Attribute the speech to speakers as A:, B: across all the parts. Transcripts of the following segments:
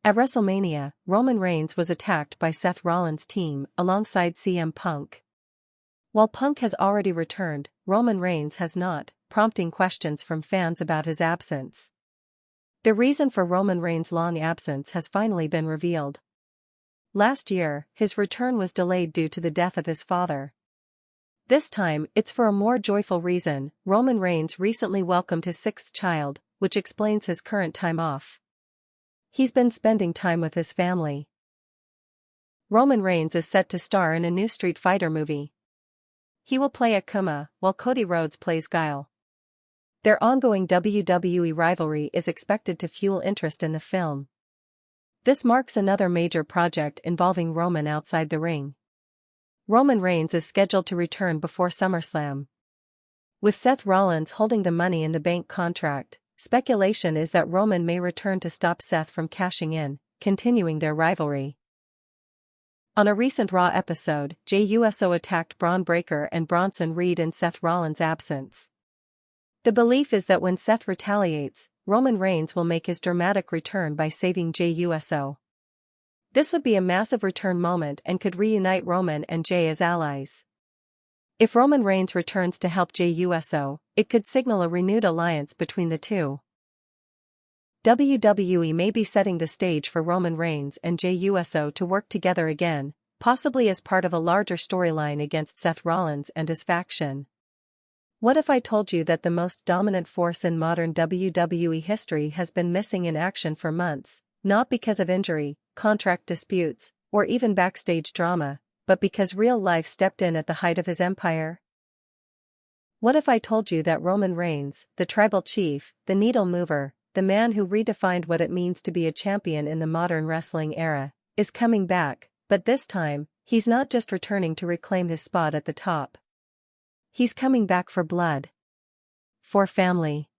A: At WrestleMania, Roman Reigns was attacked by Seth Rollins' team alongside CM Punk. While Punk has already returned, Roman Reigns has not, prompting questions from fans about his absence. The reason for Roman Reigns' long absence has finally been revealed. Last year, his return was delayed due to the death of his father. This time, it's for a more joyful reason. Roman Reigns recently welcomed his sixth child, which explains his current time off. He's been spending time with his family. Roman Reigns is set to star in a new Street Fighter movie. He will play Akuma, while Cody Rhodes plays Guile. Their ongoing WWE rivalry is expected to fuel interest in the film. This marks another major project involving Roman outside the ring. Roman Reigns is scheduled to return before SummerSlam. With Seth Rollins holding the Money in the Bank contract, speculation is that Roman may return to stop Seth from cashing in, continuing their rivalry. On a recent Raw episode, Jey Uso attacked Braun Breaker and Bronson Reed in Seth Rollins' absence. The belief is that when Seth retaliates, Roman Reigns will make his dramatic return by saving Jey Uso. This would be a massive return moment and could reunite Roman and Jey as allies. If Roman Reigns returns to help Jey Uso, it could signal a renewed alliance between the two. WWE may be setting the stage for Roman Reigns and Jey Uso to work together again, possibly as part of a larger storyline against Seth Rollins and his faction. What if I told you that the most dominant force in modern WWE history has been missing in action for months, not because of injury, contract disputes, or even backstage drama, but because real life stepped in at the height of his empire? What if I told you that Roman Reigns, the tribal chief, the needle mover, the man who redefined what it means to be a champion in the modern wrestling era, is coming back, but this time, he's not just returning to reclaim his spot at the top. He's coming back for blood. For family.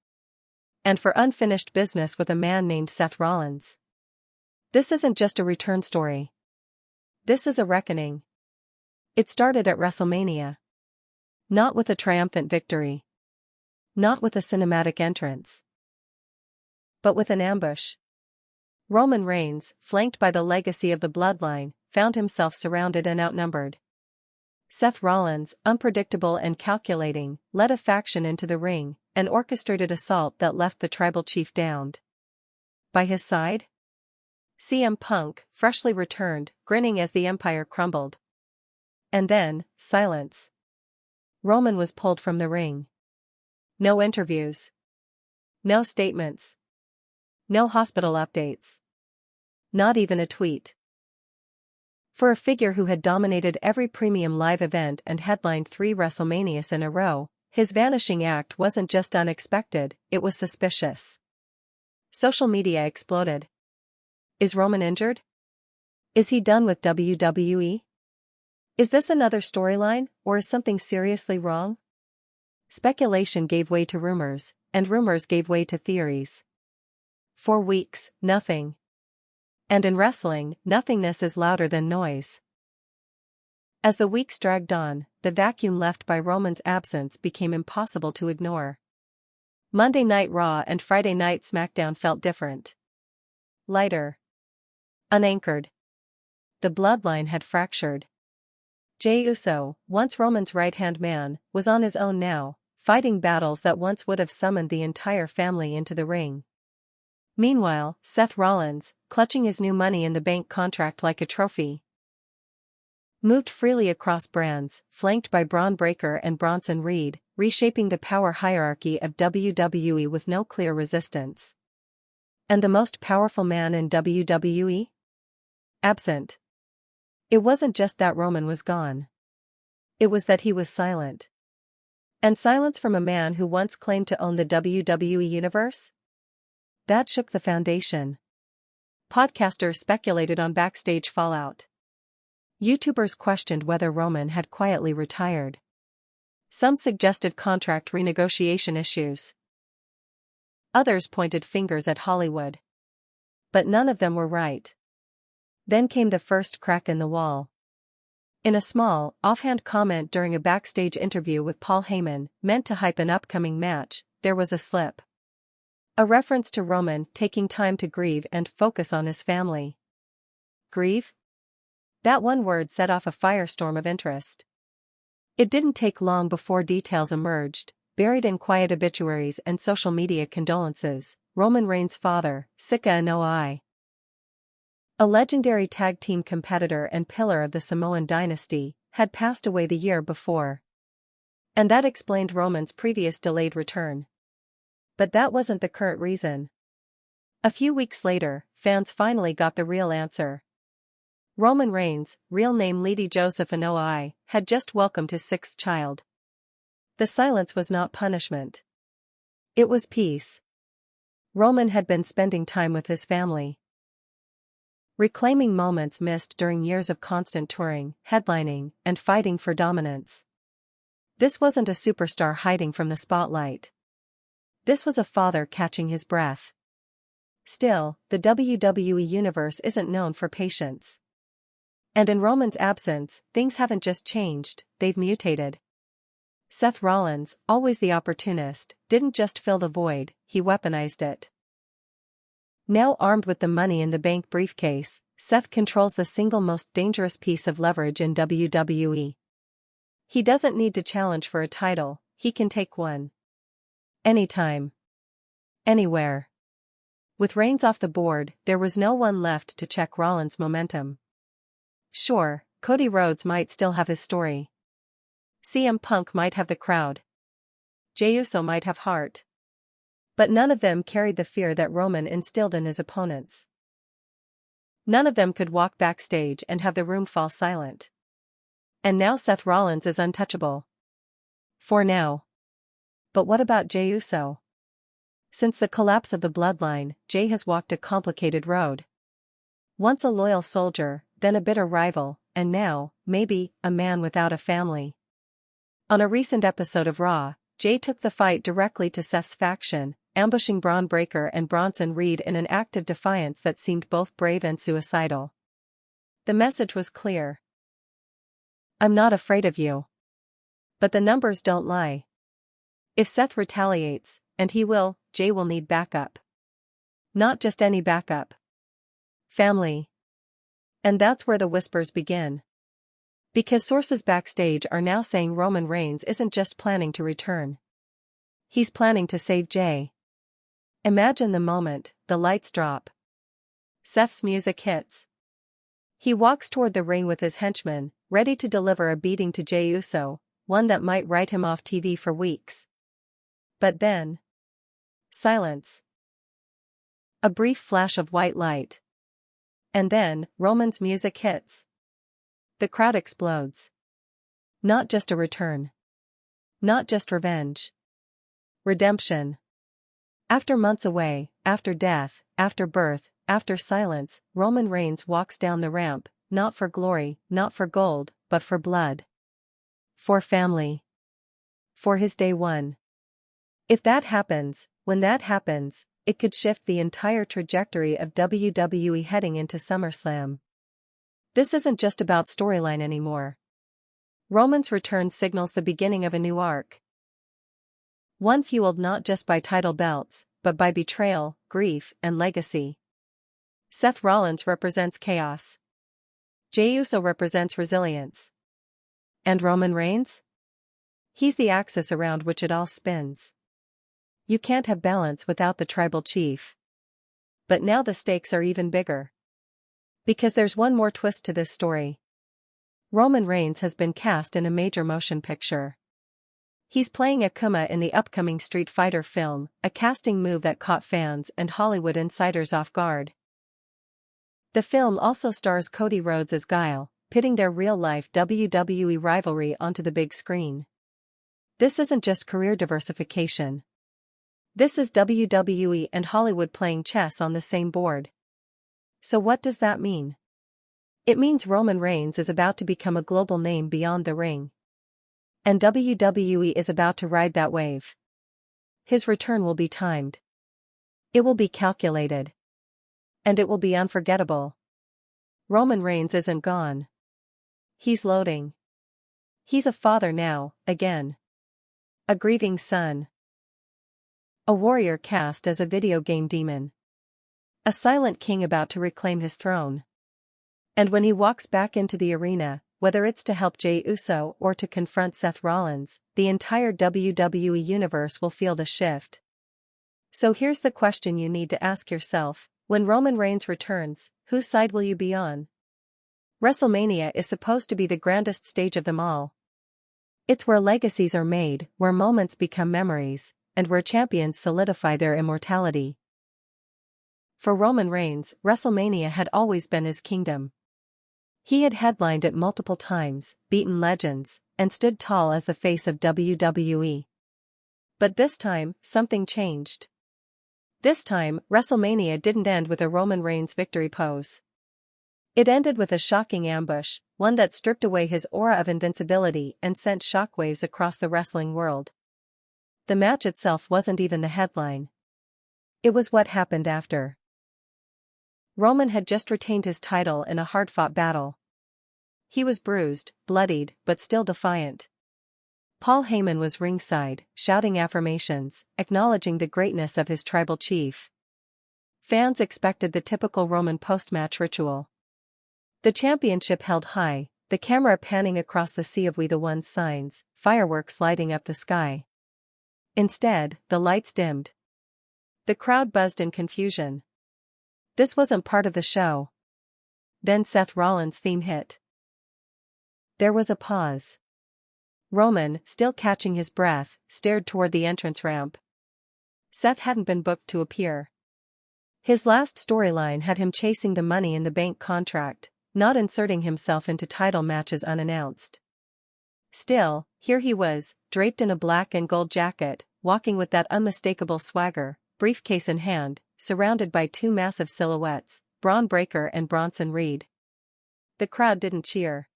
A: And for unfinished business with a man named Seth Rollins. This isn't just a return story. This is a reckoning. It started at WrestleMania. Not with a triumphant victory. Not with a cinematic entrance. But with an ambush. Roman Reigns, flanked by the legacy of the bloodline, found himself surrounded and outnumbered. Seth Rollins, unpredictable and calculating, led a faction into the ring, an orchestrated assault that left the tribal chief downed. By his side? CM Punk, freshly returned, grinning as the empire crumbled. And then, silence. Roman was pulled from the ring. No interviews. No statements. No hospital updates. Not even a tweet. For a figure who had dominated every premium live event and headlined 3 WrestleManias in a row, his vanishing act wasn't just unexpected, it was suspicious. Social media exploded. Is Roman injured? Is he done with WWE? Is this another storyline, or is something seriously wrong? Speculation gave way to rumors, and rumors gave way to theories. For weeks, nothing. And in wrestling, nothingness is louder than noise. As the weeks dragged on, the vacuum left by Roman's absence became impossible to ignore. Monday Night Raw and Friday Night Smackdown felt different. Lighter. Unanchored. The bloodline had fractured. Jey Uso, once Roman's right-hand man, was on his own now, fighting battles that once would have summoned the entire family into the ring. Meanwhile, Seth Rollins, clutching his new Money in the Bank contract like a trophy, moved freely across brands, flanked by Braun Breaker and Bronson Reed, reshaping the power hierarchy of WWE with no clear resistance. And the most powerful man in WWE? Absent. It wasn't just that Roman was gone. It was that he was silent. And silence from a man who once claimed to own the WWE universe? That shook the foundation. Podcasters speculated on backstage fallout. YouTubers questioned whether Roman had quietly retired. Some suggested contract renegotiation issues. Others pointed fingers at Hollywood. But none of them were right. Then came the first crack in the wall. In a small, offhand comment during a backstage interview with Paul Heyman, meant to hype an upcoming match, there was a slip. A reference to Roman taking time to grieve and focus on his family. Grieve? That one word set off a firestorm of interest. It didn't take long before details emerged, buried in quiet obituaries and social media condolences. Roman Reigns' father, Sika Inoue, a legendary tag team competitor and pillar of the Samoan dynasty, had passed away the year before. And that explained Roman's previous delayed return. But that wasn't the current reason. A few weeks later, fans finally got the real answer. Roman Reigns, real name Lady Joseph Inoue, had just welcomed his sixth child. The silence was not punishment. It was peace. Roman had been spending time with his family, reclaiming moments missed during years of constant touring, headlining, and fighting for dominance. This wasn't a superstar hiding from the spotlight. This was a father catching his breath. Still, the WWE Universe isn't known for patience. And in Roman's absence, things haven't just changed, they've mutated. Seth Rollins, always the opportunist, didn't just fill the void, he weaponized it. Now armed with the Money in the Bank briefcase, Seth controls the single most dangerous piece of leverage in WWE. He doesn't need to challenge for a title, he can take one. Anytime. Anywhere. With Reigns off the board, there was no one left to check Rollins' momentum. Sure, Cody Rhodes might still have his story. CM Punk might have the crowd. Jey Uso might have heart. But none of them carried the fear that Roman instilled in his opponents. None of them could walk backstage and have the room fall silent. And now Seth Rollins is untouchable. For now. But what about Jey Uso? Since the collapse of the bloodline, Jey has walked a complicated road. Once a loyal soldier, then a bitter rival, and now, maybe, a man without a family. On a recent episode of Raw, Jey took the fight directly to Seth's faction, ambushing Braun Breaker and Bronson Reed in an act of defiance that seemed both brave and suicidal. The message was clear. I'm not afraid of you. But the numbers don't lie. If Seth retaliates, and he will, Jey will need backup. Not just any backup. Family. And that's where the whispers begin. Because sources backstage are now saying Roman Reigns isn't just planning to return. He's planning to save Jey. Imagine the moment, the lights drop. Seth's music hits. He walks toward the ring with his henchmen, ready to deliver a beating to Jey Uso, one that might write him off TV for weeks. But then. Silence. A brief flash of white light. And then, Roman's music hits. The crowd explodes. Not just a return. Not just revenge. Redemption. After months away, after death, after birth, after silence, Roman Reigns walks down the ramp, not for glory, not for gold, but for blood. For family. For his day one. If that happens, when that happens, it could shift the entire trajectory of WWE heading into SummerSlam. This isn't just about storyline anymore. Roman's return signals the beginning of a new arc. One fueled not just by title belts, but by betrayal, grief, and legacy. Seth Rollins represents chaos. Jey Uso represents resilience. And Roman Reigns? He's the axis around which it all spins. You can't have balance without the tribal chief. But now the stakes are even bigger. Because there's one more twist to this story. Roman Reigns has been cast in a major motion picture. He's playing Akuma in the upcoming Street Fighter film, a casting move that caught fans and Hollywood insiders off guard. The film also stars Cody Rhodes as Guile, pitting their real-life WWE rivalry onto the big screen. This isn't just career diversification. This is WWE and Hollywood playing chess on the same board. So what does that mean? It means Roman Reigns is about to become a global name beyond the ring. And WWE is about to ride that wave. His return will be timed. It will be calculated. And it will be unforgettable. Roman Reigns isn't gone. He's loading. He's a father now, again. A grieving son. A warrior cast as a video game demon. A silent king about to reclaim his throne. And when he walks back into the arena, whether it's to help Jey Uso or to confront Seth Rollins, the entire WWE universe will feel the shift. So here's the question you need to ask yourself: when Roman Reigns returns, whose side will you be on? WrestleMania is supposed to be the grandest stage of them all. It's where legacies are made, where moments become memories, and where champions solidify their immortality. For Roman Reigns, WrestleMania had always been his kingdom. He had headlined it multiple times, beaten legends, and stood tall as the face of WWE. But this time, something changed. This time, WrestleMania didn't end with a Roman Reigns victory pose. It ended with a shocking ambush, one that stripped away his aura of invincibility and sent shockwaves across the wrestling world. The match itself wasn't even the headline. It was what happened after. Roman had just retained his title in a hard-fought battle. He was bruised, bloodied, but still defiant. Paul Heyman was ringside, shouting affirmations, acknowledging the greatness of his tribal chief. Fans expected the typical Roman post-match ritual. The championship held high, the camera panning across the sea of We the One signs, fireworks lighting up the sky. Instead, the lights dimmed. The crowd buzzed in confusion. This wasn't part of the show. Then Seth Rollins' theme hit. There was a pause. Roman, still catching his breath, stared toward the entrance ramp. Seth hadn't been booked to appear. His last storyline had him chasing the Money in the Bank contract, not inserting himself into title matches unannounced. Still, here he was, draped in a black and gold jacket, walking with that unmistakable swagger, briefcase in hand, surrounded by two massive silhouettes, Braun Breaker and Bronson Reed. The crowd didn't cheer.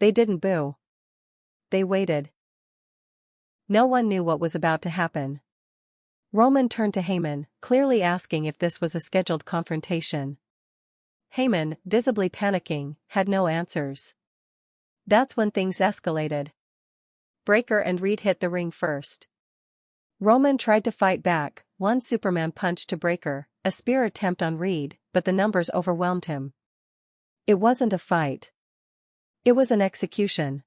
A: They didn't boo. They waited. No one knew what was about to happen. Roman turned to Heyman, clearly asking if this was a scheduled confrontation. Heyman, visibly panicking, had no answers. That's when things escalated. Breaker and Reed hit the ring first. Roman tried to fight back, one Superman punch to Breaker, a spear attempt on Reed, but the numbers overwhelmed him. It wasn't a fight. It was an execution.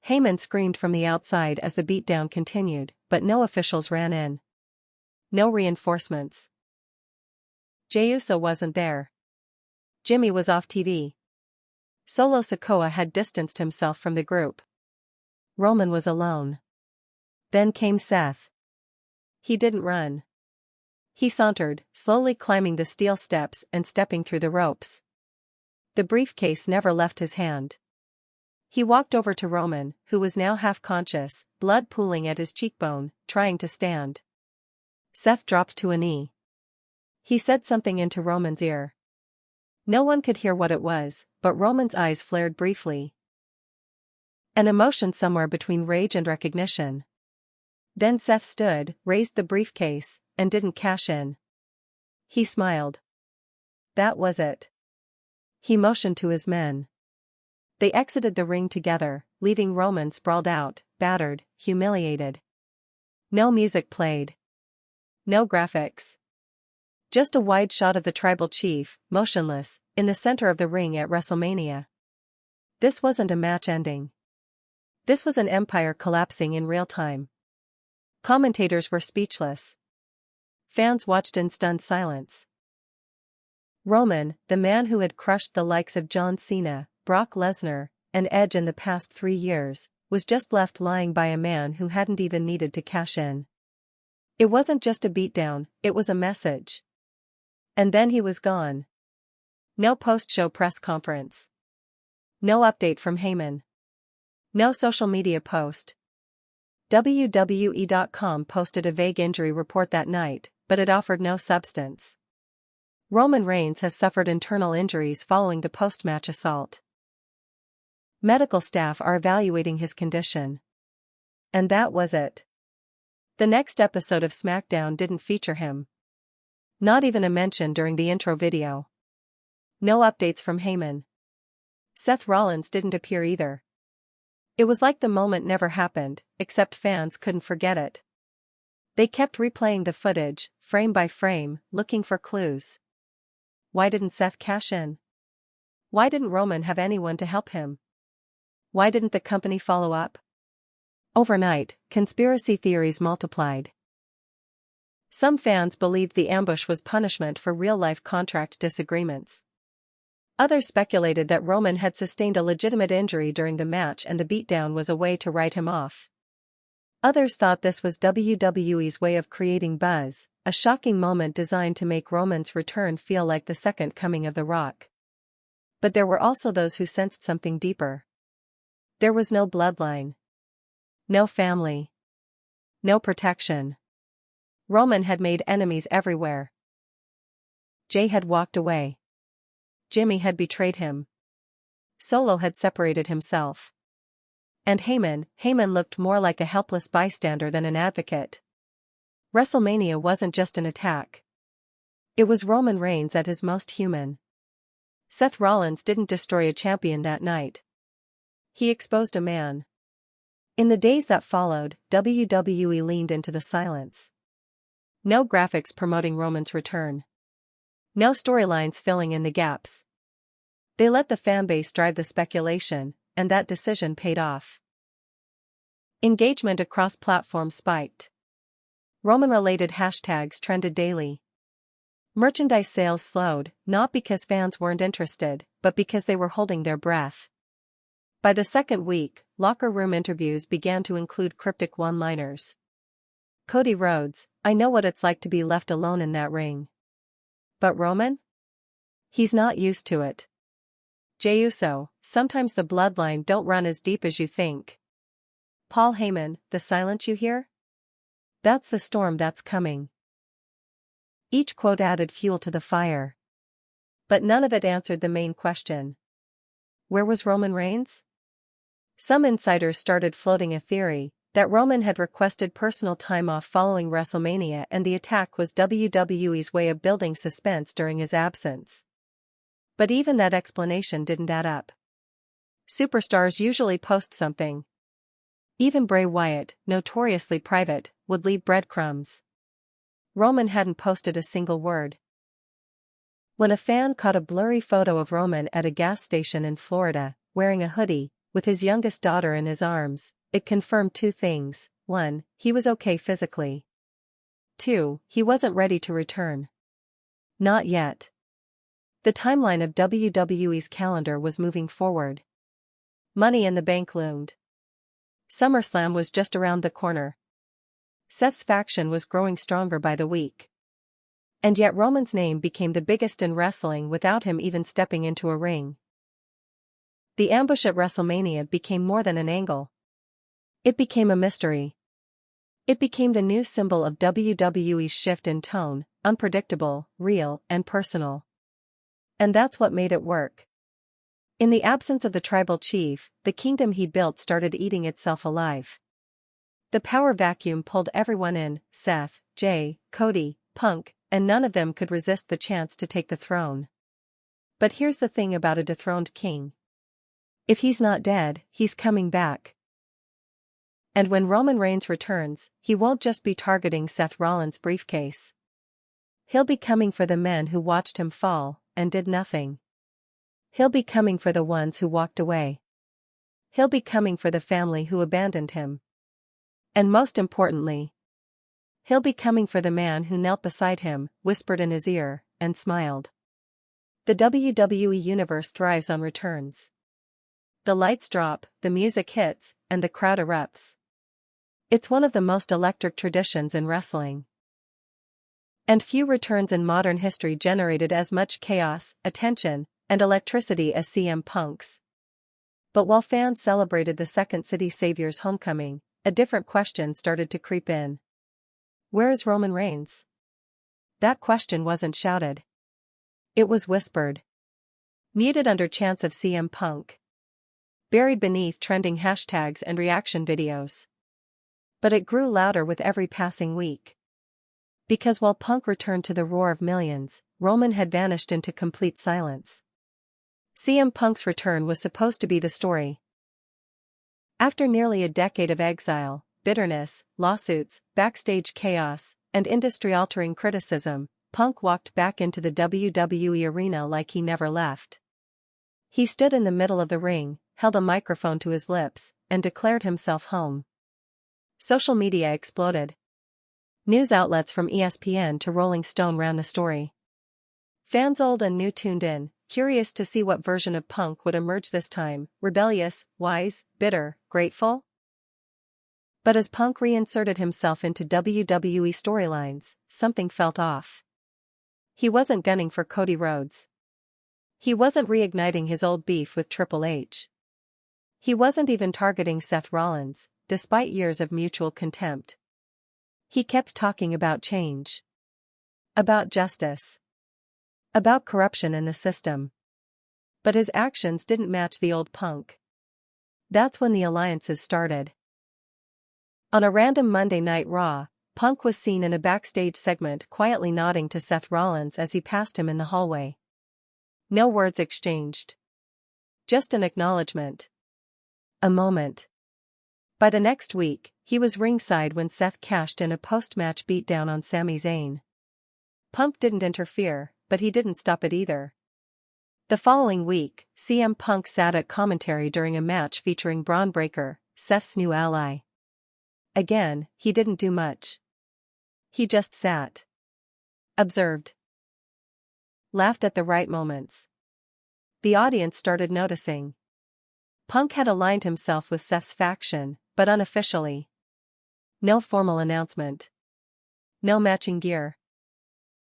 A: Heyman screamed from the outside as the beatdown continued, but no officials ran in. No reinforcements. Jey Uso wasn't there. Jimmy was off TV. Solo Sikoa had distanced himself from the group. Roman was alone. Then came Seth. He didn't run. He sauntered, slowly climbing the steel steps and stepping through the ropes. The briefcase never left his hand. He walked over to Roman, who was now half-conscious, blood pooling at his cheekbone, trying to stand. Seth dropped to a knee. He said something into Roman's ear. No one could hear what it was, but Roman's eyes flared briefly. An emotion somewhere between rage and recognition. Then Seth stood, raised the briefcase, and didn't cash in. He smiled. That was it. He motioned to his men. They exited the ring together, leaving Roman sprawled out, battered, humiliated. No music played. No graphics. Just a wide shot of the tribal chief, motionless, in the center of the ring at WrestleMania. This wasn't a match ending. This was an empire collapsing in real time. Commentators were speechless. Fans watched in stunned silence. Roman, the man who had crushed the likes of John Cena, Brock Lesnar, and Edge in the past 3 years, was just left lying by a man who hadn't even needed to cash in. It wasn't just a beatdown, it was a message. And then he was gone. No post-show press conference. No update from Heyman. No social media post. WWE.com posted a vague injury report that night, but it offered no substance. Roman Reigns has suffered internal injuries following the post-match assault. Medical staff are evaluating his condition. And that was it. The next episode of Smackdown didn't feature him. Not even a mention during the intro video. No updates from Heyman. Seth Rollins didn't appear either. It was like the moment never happened, except fans couldn't forget it. They kept replaying the footage, frame by frame, looking for clues. Why didn't Seth cash in? Why didn't Roman have anyone to help him? Why didn't the company follow up? Overnight, conspiracy theories multiplied. Some fans believed the ambush was punishment for real-life contract disagreements. Others speculated that Roman had sustained a legitimate injury during the match and the beatdown was a way to write him off. Others thought this was WWE's way of creating buzz, a shocking moment designed to make Roman's return feel like the second coming of The Rock. But there were also those who sensed something deeper. There was no bloodline. No family. No protection. Roman had made enemies everywhere. Jey had walked away. Jimmy had betrayed him. Solo had separated himself. And Heyman looked more like a helpless bystander than an advocate. WrestleMania wasn't just an attack. It was Roman Reigns at his most human. Seth Rollins didn't destroy a champion that night. He exposed a man. In the days that followed, WWE leaned into the silence. No graphics promoting Roman's return. No storylines filling in the gaps. They let the fanbase drive the speculation, and that decision paid off. Engagement across platforms spiked. Roman-related hashtags trended daily. Merchandise sales slowed, not because fans weren't interested, but because they were holding their breath. By the second week, locker room interviews began to include cryptic one-liners. Cody Rhodes, I know what it's like to be left alone in that ring. But Roman? He's not used to it. Jey Uso, sometimes the bloodline don't run as deep as you think. Paul Heyman, the silence you hear? That's the storm that's coming. Each quote added fuel to the fire. But none of it answered the main question. Where was Roman Reigns? Some insiders started floating a theory that Roman had requested personal time off following WrestleMania and the attack was WWE's way of building suspense during his absence. But even that explanation didn't add up. Superstars usually post something. Even Bray Wyatt, notoriously private, would leave breadcrumbs. Roman hadn't posted a single word. When a fan caught a blurry photo of Roman at a gas station in Florida, wearing a hoodie, with his youngest daughter in his arms, it confirmed two things. 1, he was okay physically. 2, he wasn't ready to return. Not yet. The timeline of WWE's calendar was moving forward. Money in the Bank loomed. SummerSlam was just around the corner. Seth's faction was growing stronger by the week. And yet Roman's name became the biggest in wrestling without him even stepping into a ring. The ambush at WrestleMania became more than an angle. It became a mystery. It became the new symbol of WWE's shift in tone, unpredictable, real, and personal. And that's what made it work. In the absence of the tribal chief, the kingdom he built started eating itself alive. The power vacuum pulled everyone in, Seth, Jey, Cody, Punk, and none of them could resist the chance to take the throne. But here's the thing about a dethroned king. If he's not dead, he's coming back. And when Roman Reigns returns, he won't just be targeting Seth Rollins' briefcase. He'll be coming for the men who watched him fall, and did nothing. He'll be coming for the ones who walked away. He'll be coming for the family who abandoned him. And most importantly, he'll be coming for the man who knelt beside him, whispered in his ear, and smiled. The WWE universe thrives on returns. The lights drop, the music hits, and the crowd erupts. It's one of the most electric traditions in wrestling. And few returns in modern history generated as much chaos, attention, and electricity as CM Punk's. But while fans celebrated the Second City Savior's homecoming, a different question started to creep in. Where is Roman Reigns? That question wasn't shouted. It was whispered. Muted under chants of CM Punk. Buried beneath trending hashtags and reaction videos. But it grew louder with every passing week. Because while Punk returned to the roar of millions, Roman had vanished into complete silence. CM Punk's return was supposed to be the story. After nearly a decade of exile, bitterness, lawsuits, backstage chaos, and industry-altering criticism, Punk walked back into the WWE arena like he never left. He stood in the middle of the ring, held a microphone to his lips, and declared himself home. Social media exploded. News outlets from ESPN to Rolling Stone ran the story. Fans old and new tuned in, curious to see what version of Punk would emerge this time, rebellious, wise, bitter, grateful? But as Punk reinserted himself into WWE storylines, something felt off. He wasn't gunning for Cody Rhodes. He wasn't reigniting his old beef with Triple H. He wasn't even targeting Seth Rollins, despite years of mutual contempt. He kept talking about change. About justice. About corruption in the system. But his actions didn't match the old Punk. That's when the alliances started. On a random Monday Night Raw, Punk was seen in a backstage segment quietly nodding to Seth Rollins as he passed him in the hallway. No words exchanged. Just an acknowledgement. A moment. By the next week, he was ringside when Seth cashed in a post-match beatdown on Sami Zayn. Punk didn't interfere, but he didn't stop it either. The following week, CM Punk sat at commentary during a match featuring Braun Breaker, Seth's new ally. Again, he didn't do much. He just sat. Observed. Laughed at the right moments. The audience started noticing. Punk had aligned himself with Seth's faction, but unofficially. No formal announcement. No matching gear.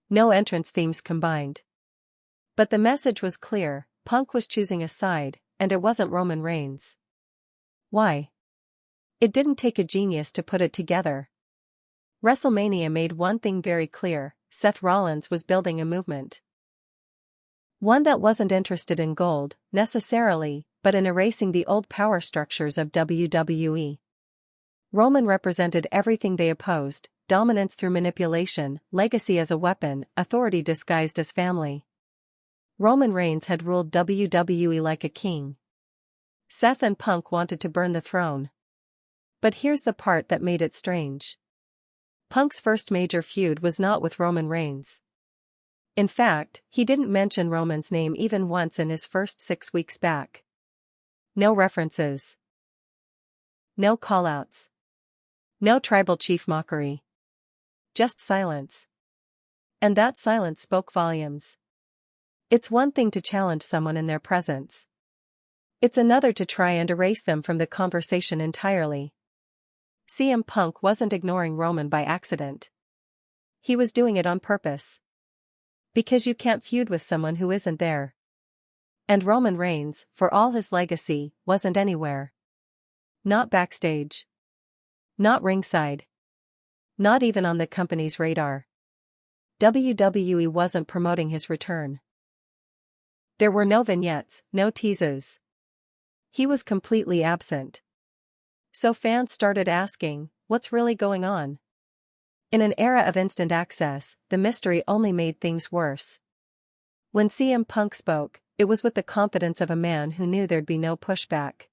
A: No entrance themes combined. But the message was clear, Punk was choosing a side, and it wasn't Roman Reigns. Why? It didn't take a genius to put it together. WrestleMania made one thing very clear, Seth Rollins was building a movement. One that wasn't interested in gold, necessarily, but in erasing the old power structures of WWE. Roman represented everything they opposed: dominance through manipulation, legacy as a weapon, authority disguised as family. Roman Reigns had ruled WWE like a king. Seth and Punk wanted to burn the throne. But here's the part that made it strange. Punk's first major feud was not with Roman Reigns. In fact, he didn't mention Roman's name even once in his first 6 weeks back. No references. No callouts. No tribal chief mockery. Just silence. And that silence spoke volumes. It's one thing to challenge someone in their presence. It's another to try and erase them from the conversation entirely. CM Punk wasn't ignoring Roman by accident. He was doing it on purpose. Because you can't feud with someone who isn't there. And Roman Reigns, for all his legacy, wasn't anywhere. Not backstage. Not ringside. Not even on the company's radar. WWE wasn't promoting his return. There were no vignettes, no teases. He was completely absent. So fans started asking, what's really going on? In an era of instant access, the mystery only made things worse. When CM Punk spoke, it was with the confidence of a man who knew there'd be no pushback.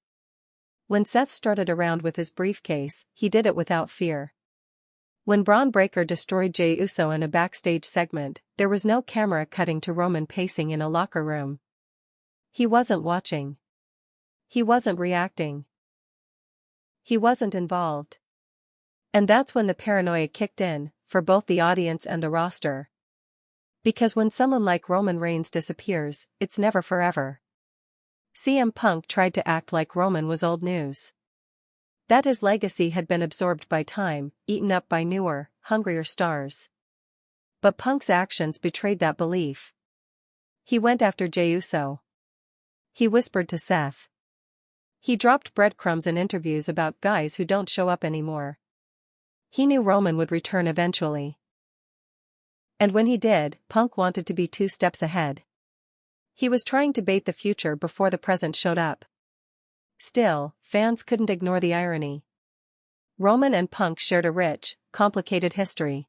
A: When Seth strutted around with his briefcase, he did it without fear. When Braun Breaker destroyed Jey Uso in a backstage segment, there was no camera cutting to Roman pacing in a locker room. He wasn't watching. He wasn't reacting. He wasn't involved. And that's when the paranoia kicked in, for both the audience and the roster. Because when someone like Roman Reigns disappears, it's never forever. CM Punk tried to act like Roman was old news. That his legacy had been absorbed by time, eaten up by newer, hungrier stars. But Punk's actions betrayed that belief. He went after Jey Uso. He whispered to Seth. He dropped breadcrumbs in interviews about guys who don't show up anymore. He knew Roman would return eventually. And when he did, Punk wanted to be 2 steps ahead. He was trying to bait the future before the present showed up. Still, fans couldn't ignore the irony. Roman and Punk shared a rich, complicated history.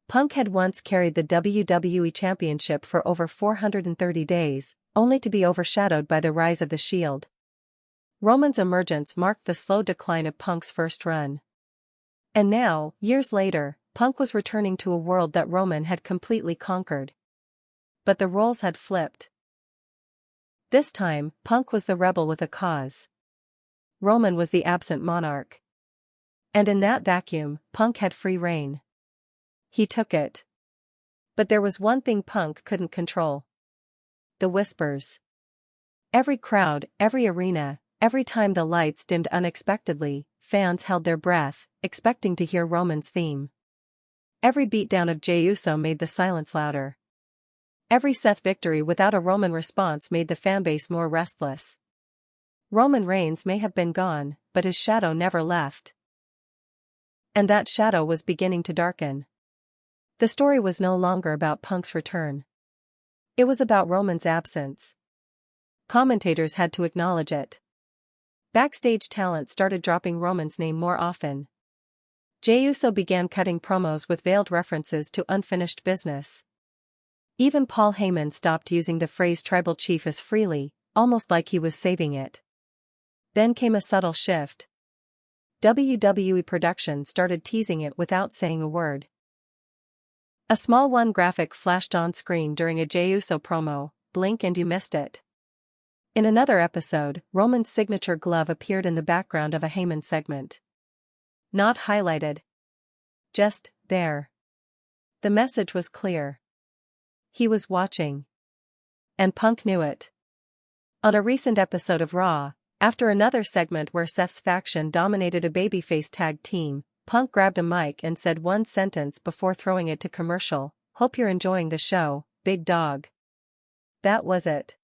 A: Punk had once carried the WWE Championship for over 430 days, only to be overshadowed by the rise of the Shield. Roman's emergence marked the slow decline of Punk's first run. And now, years later, Punk was returning to a world that Roman had completely conquered. But the roles had flipped. This time, Punk was the rebel with a cause. Roman was the absent monarch. And in that vacuum, Punk had free reign. He took it. But there was one thing Punk couldn't control. The whispers. Every crowd, every arena, every time the lights dimmed unexpectedly, fans held their breath, expecting to hear Roman's theme. Every beatdown of Jey Uso made the silence louder. Every Seth victory without a Roman response made the fanbase more restless. Roman Reigns may have been gone, but his shadow never left. And that shadow was beginning to darken. The story was no longer about Punk's return. It was about Roman's absence. Commentators had to acknowledge it. Backstage talent started dropping Roman's name more often. Jey Uso began cutting promos with veiled references to unfinished business. Even Paul Heyman stopped using the phrase tribal chief as freely, almost like he was saving it. Then came a subtle shift. WWE production started teasing it without saying a word. A small one graphic flashed on screen during a Jey Uso promo, blink and you missed it. In another episode, Roman's signature glove appeared in the background of a Heyman segment. Not highlighted. Just there. The message was clear. He was watching. And Punk knew it. On a recent episode of Raw, after another segment where Seth's faction dominated a babyface tag team, Punk grabbed a mic and said one sentence before throwing it to commercial, "Hope you're enjoying the show, big dog." That was it.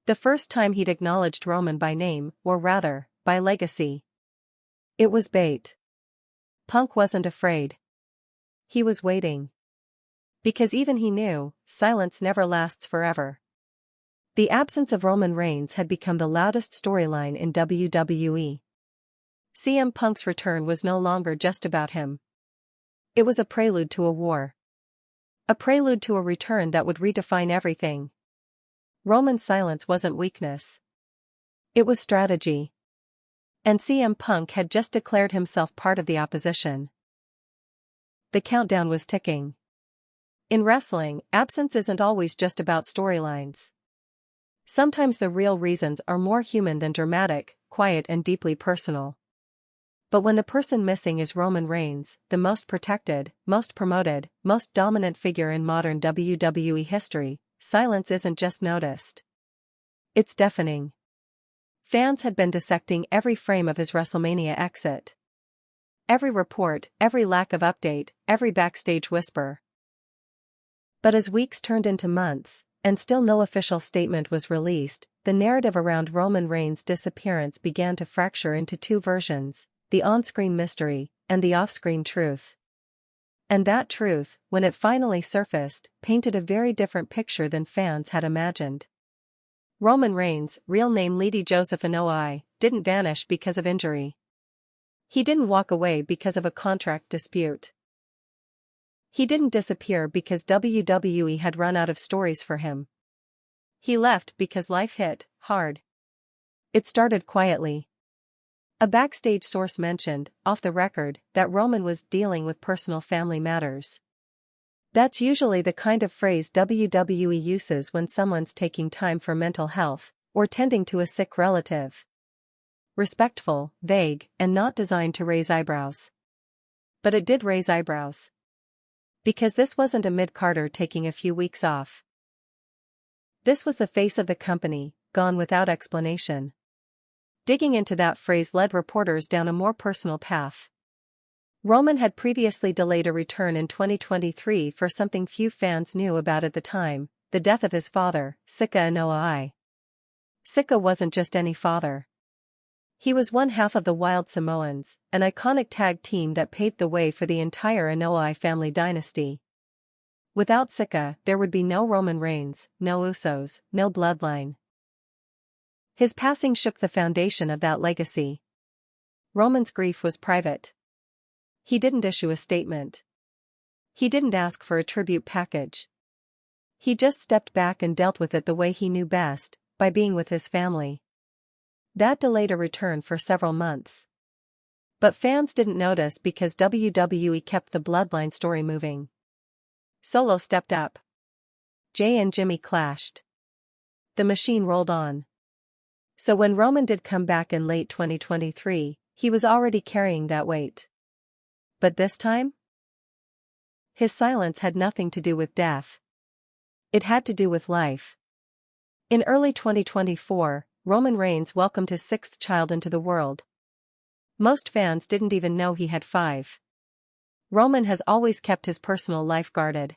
A: The first time he'd acknowledged Roman by name, or rather, by legacy. It was bait. Punk wasn't afraid. He was waiting. Because even he knew, silence never lasts forever. The absence of Roman Reigns had become the loudest storyline in WWE. CM Punk's return was no longer just about him. It was a prelude to a war. A prelude to a return that would redefine everything. Roman's silence wasn't weakness. It was strategy. And CM Punk had just declared himself part of the opposition. The countdown was ticking. In wrestling, absence isn't always just about storylines. Sometimes the real reasons are more human than dramatic, quiet and deeply personal. But when the person missing is Roman Reigns, the most protected, most promoted, most dominant figure in modern WWE history, silence isn't just noticed. It's deafening. Fans had been dissecting every frame of his WrestleMania exit. Every report, every lack of update, every backstage whisper. But as weeks turned into months, and still no official statement was released, the narrative around Roman Reigns' disappearance began to fracture into two versions, the on-screen mystery, and the off-screen truth. And that truth, when it finally surfaced, painted a very different picture than fans had imagined. Roman Reigns, real name Lady Joseph Anoa'i, didn't vanish because of injury. He didn't walk away because of a contract dispute. He didn't disappear because WWE had run out of stories for him. He left because life hit hard. It started quietly. A backstage source mentioned, off the record, that Roman was dealing with personal family matters. That's usually the kind of phrase WWE uses when someone's taking time for mental health, or tending to a sick relative. Respectful, vague, and not designed to raise eyebrows. But it did raise eyebrows. Because this wasn't a mid-carder taking a few weeks off. This was the face of the company, gone without explanation. Digging into that phrase led reporters down a more personal path. Roman had previously delayed a return in 2023 for something few fans knew about at the time, the death of his father, Sika Anoa'i. Sika wasn't just any father. He was one half of the Wild Samoans, an iconic tag team that paved the way for the entire Anoa'i family dynasty. Without Sika, there would be no Roman Reigns, no Usos, no bloodline. His passing shook the foundation of that legacy. Roman's grief was private. He didn't issue a statement. He didn't ask for a tribute package. He just stepped back and dealt with it the way he knew best, by being with his family. That delayed a return for several months. But fans didn't notice because WWE kept the bloodline story moving. Solo stepped up. Jey and Jimmy clashed. The machine rolled on. So when Roman did come back in late 2023, he was already carrying that weight. But this time? His silence had nothing to do with death. It had to do with life. In early 2024, Roman Reigns welcomed his sixth child into the world. Most fans didn't even know he had 5. Roman has always kept his personal life guarded.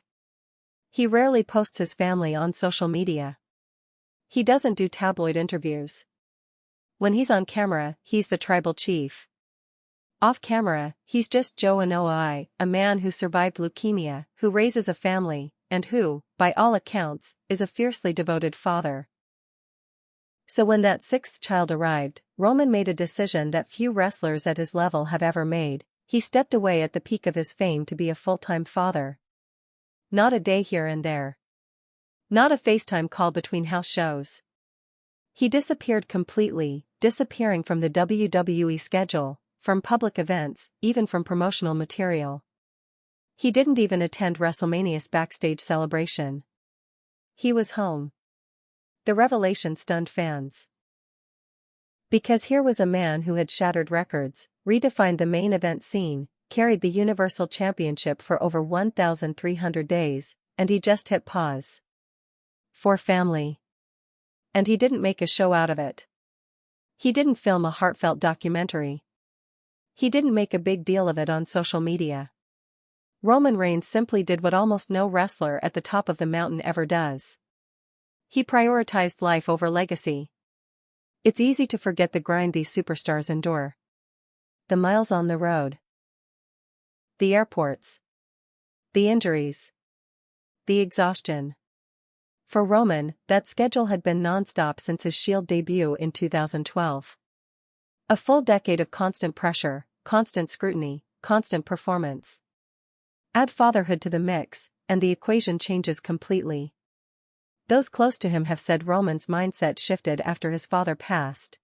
A: He rarely posts his family on social media. He doesn't do tabloid interviews. When he's on camera, he's the tribal chief. Off camera, he's just Joe Anoa'i, a man who survived leukemia, who raises a family, and who, by all accounts, is a fiercely devoted father. So when that 6th child arrived, Roman made a decision that few wrestlers at his level have ever made. He stepped away at the peak of his fame to be a full-time father. Not a day here and there. Not a FaceTime call between house shows. He disappeared completely, disappearing from the WWE schedule, from public events, even from promotional material. He didn't even attend WrestleMania's backstage celebration. He was home. The revelation stunned fans. Because here was a man who had shattered records, redefined the main event scene, carried the Universal Championship for over 1,300 days, and he just hit pause. For family. And he didn't make a show out of it. He didn't film a heartfelt documentary. He didn't make a big deal of it on social media. Roman Reigns simply did what almost no wrestler at the top of the mountain ever does. He prioritized life over legacy. It's easy to forget the grind these superstars endure. The miles on the road. The airports. The injuries. The exhaustion. For Roman, that schedule had been non-stop since his Shield debut in 2012. A full decade of constant pressure, constant scrutiny, constant performance. Add fatherhood to the mix, and the equation changes completely. Those close to him have said Roman's mindset shifted after his father passed.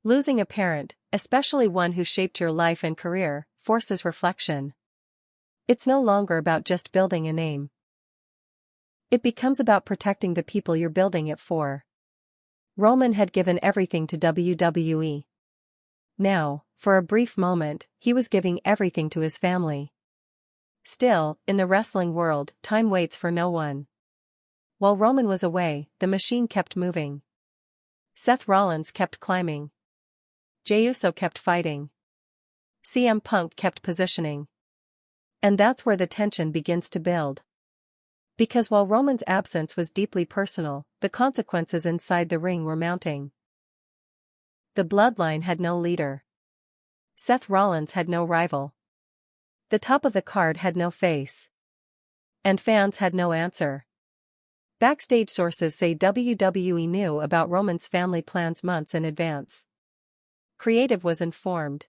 A: Losing a parent, especially one who shaped your life and career, forces reflection. It's no longer about just building a name. It becomes about protecting the people you're building it for. Roman had given everything to WWE. Now, for a brief moment, he was giving everything to his family. Still, in the wrestling world, time waits for no one. While Roman was away, the machine kept moving. Seth Rollins kept climbing. Jey Uso kept fighting. CM Punk kept positioning. And that's where the tension begins to build. Because while Roman's absence was deeply personal, the consequences inside the ring were mounting. The bloodline had no leader. Seth Rollins had no rival. The top of the card had no face. And fans had no answer. Backstage sources say WWE knew about Roman's family plans months in advance. Creative was informed.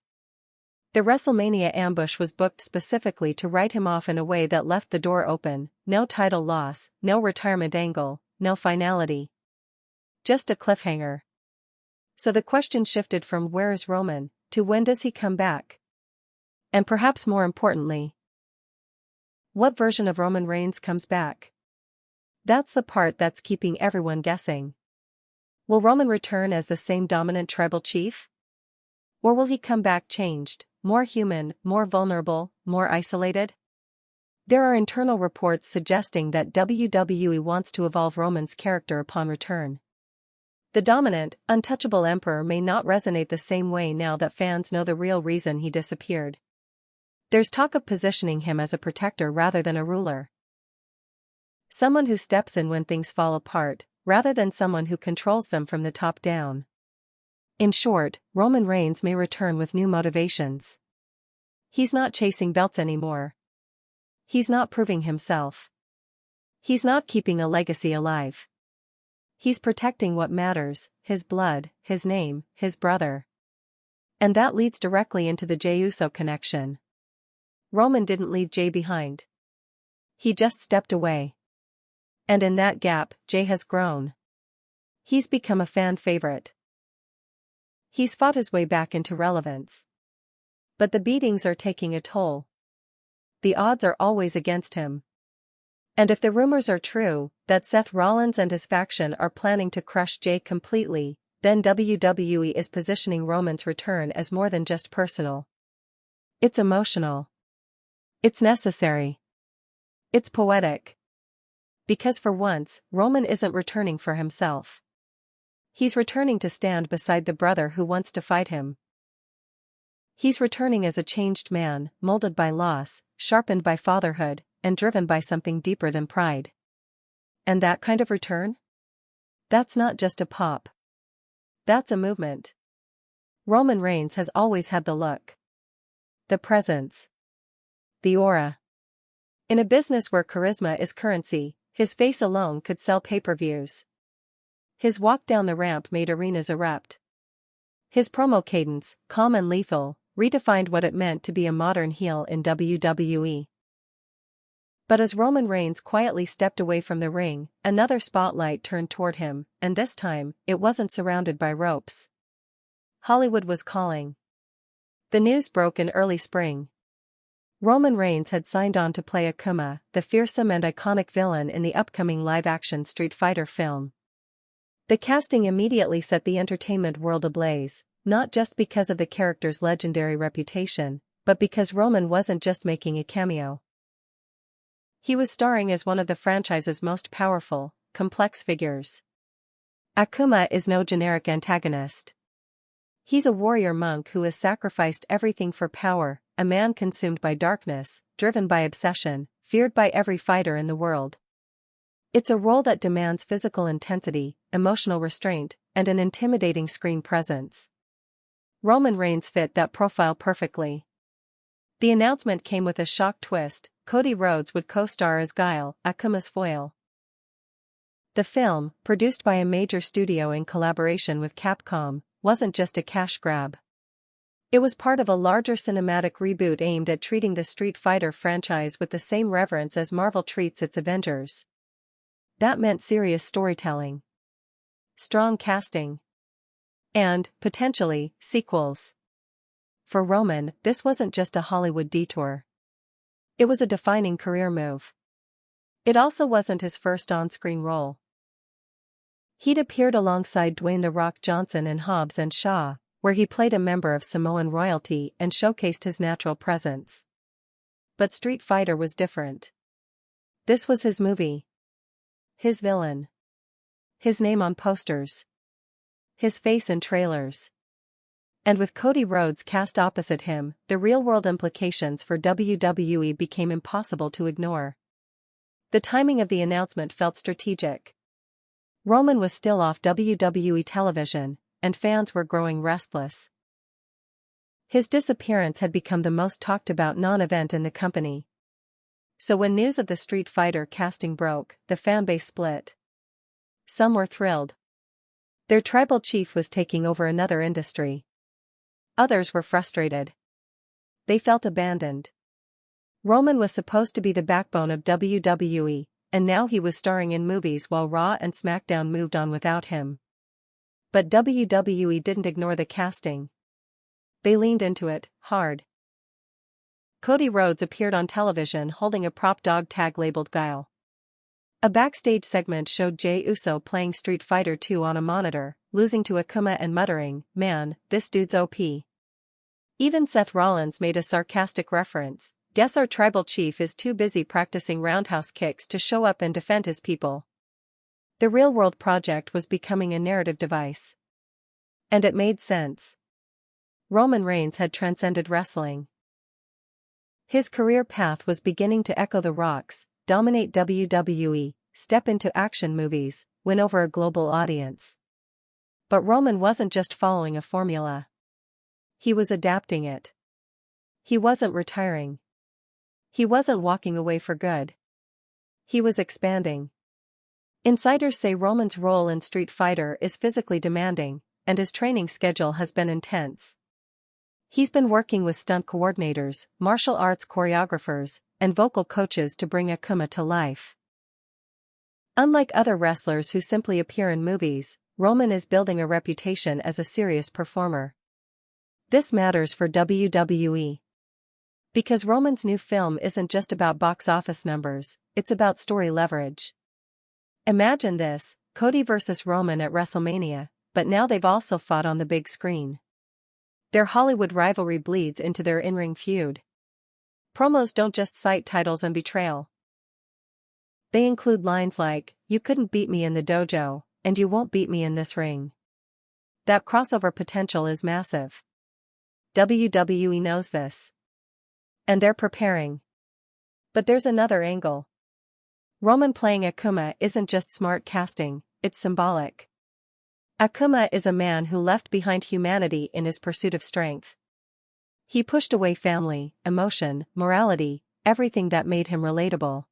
A: The WrestleMania ambush was booked specifically to write him off in a way that left the door open, no title loss, no retirement angle, no finality. Just a cliffhanger. So the question shifted from where is Roman, to when does he come back? And perhaps more importantly, what version of Roman Reigns comes back? That's the part that's keeping everyone guessing. Will Roman return as the same dominant tribal chief? Or will he come back changed, more human, more vulnerable, more isolated? There are internal reports suggesting that WWE wants to evolve Roman's character upon return. The dominant, untouchable emperor may not resonate the same way now that fans know the real reason he disappeared. There's talk of positioning him as a protector rather than a ruler. Someone who steps in when things fall apart, rather than someone who controls them from the top down. In short, Roman Reigns may return with new motivations. He's not chasing belts anymore. He's not proving himself. He's not keeping a legacy alive. He's protecting what matters, his blood, his name, his brother. And that leads directly into the Jey Uso connection. Roman didn't leave Jey behind. He just stepped away. And in that gap, Jey has grown. He's become a fan favorite. He's fought his way back into relevance. But the beatings are taking a toll. The odds are always against him. And if the rumors are true, that Seth Rollins and his faction are planning to crush Jey completely, then WWE is positioning Roman's return as more than just personal. It's emotional. It's necessary. It's poetic. Because for once, Roman isn't returning for himself. He's returning to stand beside the brother who wants to fight him. He's returning as a changed man, molded by loss, sharpened by fatherhood, and driven by something deeper than pride. And that kind of return? That's not just a pop. That's a movement. Roman Reigns has always had the look. The presence. The aura. In a business where charisma is currency, his face alone could sell pay-per-views. His walk down the ramp made arenas erupt. His promo cadence, calm and lethal, redefined what it meant to be a modern heel in WWE. But as Roman Reigns quietly stepped away from the ring, another spotlight turned toward him, and this time, it wasn't surrounded by ropes. Hollywood was calling. The news broke in early spring. Roman Reigns had signed on to play Akuma, the fearsome and iconic villain in the upcoming live-action Street Fighter film. The casting immediately set the entertainment world ablaze, not just because of the character's legendary reputation, but because Roman wasn't just making a cameo. He was starring as one of the franchise's most powerful, complex figures. Akuma is no generic antagonist. He's a warrior monk who has sacrificed everything for power, a man consumed by darkness, driven by obsession, feared by every fighter in the world. It's a role that demands physical intensity, emotional restraint, and an intimidating screen presence. Roman Reigns fit that profile perfectly. The announcement came with a shock twist: Cody Rhodes would co-star as Guile, Akuma's foil. The film, produced by a major studio in collaboration with Capcom, wasn't just a cash grab. It was part of a larger cinematic reboot aimed at treating the Street Fighter franchise with the same reverence as Marvel treats its Avengers. That meant serious storytelling, strong casting, and, potentially, sequels. For Roman, this wasn't just a Hollywood detour. It was a defining career move. It also wasn't his first on-screen role. He'd appeared alongside Dwayne "The Rock" Johnson in Hobbs and Shaw, where he played a member of Samoan royalty and showcased his natural presence. But Street Fighter was different. This was his movie. His villain. His name on posters. His face in trailers. And with Cody Rhodes cast opposite him, the real-world implications for WWE became impossible to ignore. The timing of the announcement felt strategic. Roman was still off WWE television, and fans were growing restless. His disappearance had become the most talked-about non-event in the company. So when news of the Street Fighter casting broke, the fanbase split. Some were thrilled. Their tribal chief was taking over another industry. Others were frustrated. They felt abandoned. Roman was supposed to be the backbone of WWE, and now he was starring in movies while Raw and Smackdown moved on without him. But WWE didn't ignore the casting. They leaned into it, hard. Cody Rhodes appeared on television holding a prop dog tag labeled Guile. A backstage segment showed Jey Uso playing Street Fighter 2 on a monitor, losing to Akuma and muttering, "Man, this dude's OP." Even Seth Rollins made a sarcastic reference, "Guess our tribal chief is too busy practicing roundhouse kicks to show up and defend his people." The real-world project was becoming a narrative device. And it made sense. Roman Reigns had transcended wrestling. His career path was beginning to echo The Rock's: dominate WWE, step into action movies, win over a global audience. But Roman wasn't just following a formula. He was adapting it. He wasn't retiring. He wasn't walking away for good. He was expanding. Insiders say Roman's role in Street Fighter is physically demanding, and his training schedule has been intense. He's been working with stunt coordinators, martial arts choreographers, and vocal coaches to bring Akuma to life. Unlike other wrestlers who simply appear in movies, Roman is building a reputation as a serious performer. This matters for WWE. Because Roman's new film isn't just about box office numbers, it's about story leverage. Imagine this, Cody versus Roman at WrestleMania, but now they've also fought on the big screen. Their Hollywood rivalry bleeds into their in-ring feud. Promos don't just cite titles and betrayal. They include lines like, "You couldn't beat me in the dojo, and you won't beat me in this ring." That crossover potential is massive. WWE knows this. And they're preparing. But there's another angle. Roman playing Akuma isn't just smart casting, it's symbolic. Akuma is a man who left behind humanity in his pursuit of strength. He pushed away family, emotion, morality, everything that made him relatable.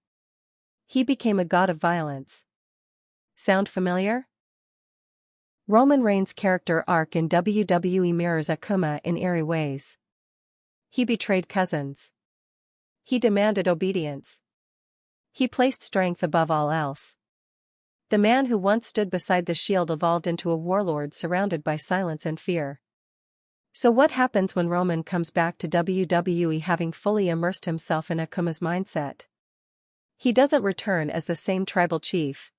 A: He became a god of violence. Sound familiar? Roman Reigns' character arc in WWE mirrors Akuma in eerie ways. He betrayed cousins. He demanded obedience. He placed strength above all else. The man who once stood beside the Shield evolved into a warlord surrounded by silence and fear. So what happens when Roman comes back to WWE having fully immersed himself in Akuma's mindset? He doesn't return as the same tribal chief.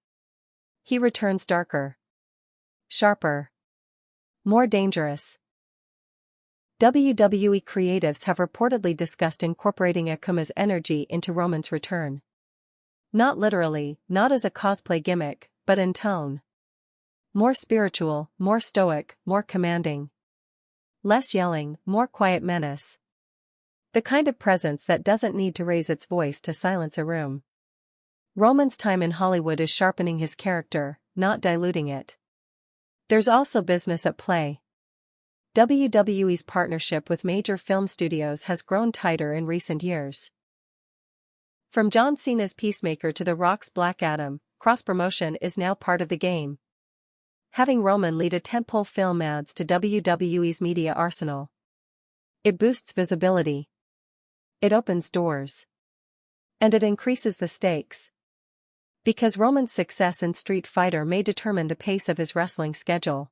A: He returns darker, sharper, more dangerous. WWE creatives have reportedly discussed incorporating Akuma's energy into Roman's return. Not literally, not as a cosplay gimmick, but in tone. More spiritual, more stoic, more commanding. Less yelling, more quiet menace. The kind of presence that doesn't need to raise its voice to silence a room. Roman's time in Hollywood is sharpening his character, not diluting it. There's also business at play. WWE's partnership with major film studios has grown tighter in recent years. From John Cena's Peacemaker to The Rock's Black Adam, cross-promotion is now part of the game. Having Roman lead a tentpole film adds to WWE's media arsenal. It boosts visibility. It opens doors. And it increases the stakes. Because Roman's success in Street Fighter may determine the pace of his wrestling schedule.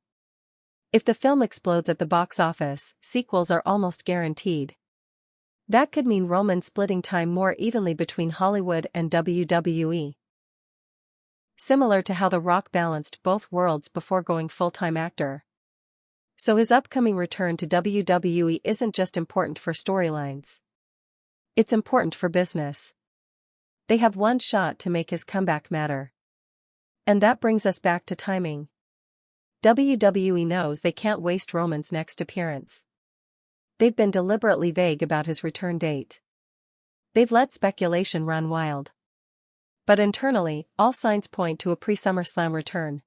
A: If the film explodes at the box office, sequels are almost guaranteed. That could mean Roman splitting time more evenly between Hollywood and WWE. Similar to how The Rock balanced both worlds before going full-time actor. So his upcoming return to WWE isn't just important for storylines. It's important for business. They have one shot to make his comeback matter. And that brings us back to timing. WWE knows they can't waste Roman's next appearance. They've been deliberately vague about his return date. They've let speculation run wild. But internally, all signs point to a pre-SummerSlam return.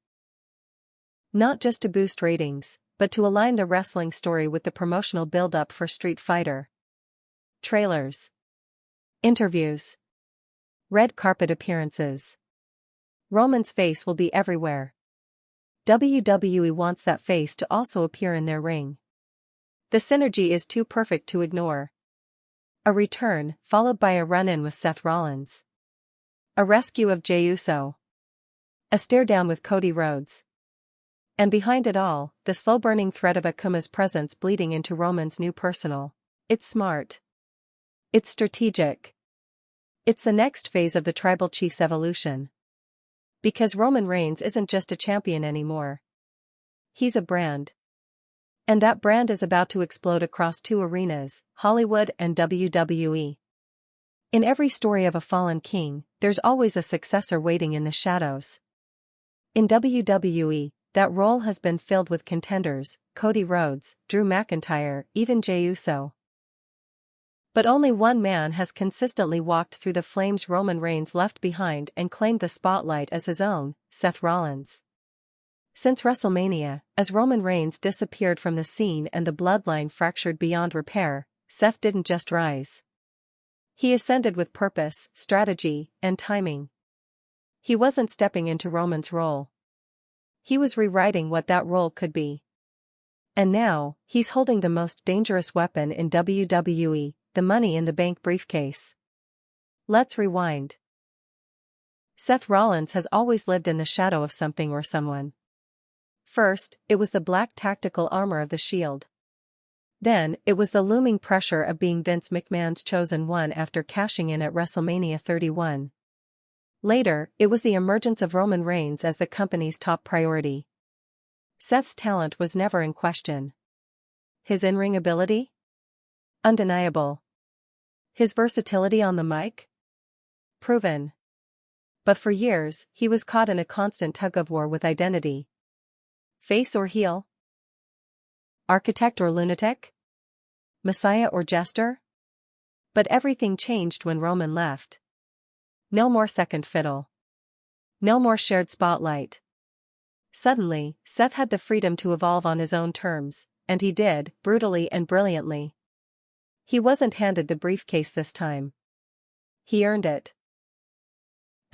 A: Not just to boost ratings, but to align the wrestling story with the promotional build-up for Street Fighter. Trailers. Interviews. Red carpet appearances. Roman's face will be everywhere. WWE wants that face to also appear in their ring. The synergy is too perfect to ignore. A return, followed by a run-in with Seth Rollins. A rescue of Jey Uso. A stare-down with Cody Rhodes. And behind it all, the slow-burning thread of Akuma's presence bleeding into Roman's new personal. It's smart. It's strategic. It's the next phase of the tribal chief's evolution. Because Roman Reigns isn't just a champion anymore. He's a brand. And that brand is about to explode across two arenas, Hollywood and WWE. In every story of a fallen king, there's always a successor waiting in the shadows. In WWE, that role has been filled with contenders, Cody Rhodes, Drew McIntyre, even Jey Uso. But only one man has consistently walked through the flames Roman Reigns left behind and claimed the spotlight as his own, Seth Rollins. Since WrestleMania, as Roman Reigns disappeared from the scene and the bloodline fractured beyond repair, Seth didn't just rise. He ascended with purpose, strategy, and timing. He wasn't stepping into Roman's role. He was rewriting what that role could be. And now, he's holding the most dangerous weapon in WWE, the Money in the Bank briefcase. Let's rewind. Seth Rollins has always lived in the shadow of something or someone. First, it was the black tactical armor of the Shield. Then, it was the looming pressure of being Vince McMahon's chosen one after cashing in at WrestleMania 31. Later, it was the emergence of Roman Reigns as the company's top priority. Seth's talent was never in question. His in-ring ability? Undeniable. His versatility on the mic? Proven. But for years, he was caught in a constant tug-of-war with identity. Face or heel? Architect or lunatic? Messiah or jester? But everything changed when Roman left. No more second fiddle. No more shared spotlight. Suddenly, Seth had the freedom to evolve on his own terms, and he did, brutally and brilliantly. He wasn't handed the briefcase this time. He earned it.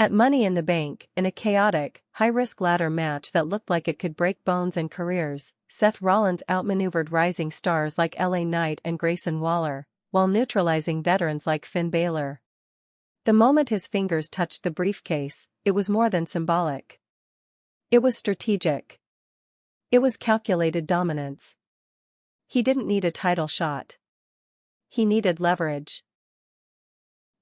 A: At Money in the Bank, in a chaotic, high-risk ladder match that looked like it could break bones and careers, Seth Rollins outmaneuvered rising stars like LA Knight and Grayson Waller, while neutralizing veterans like Finn Balor. The moment his fingers touched the briefcase, it was more than symbolic. It was strategic. It was calculated dominance. He didn't need a title shot. He needed leverage.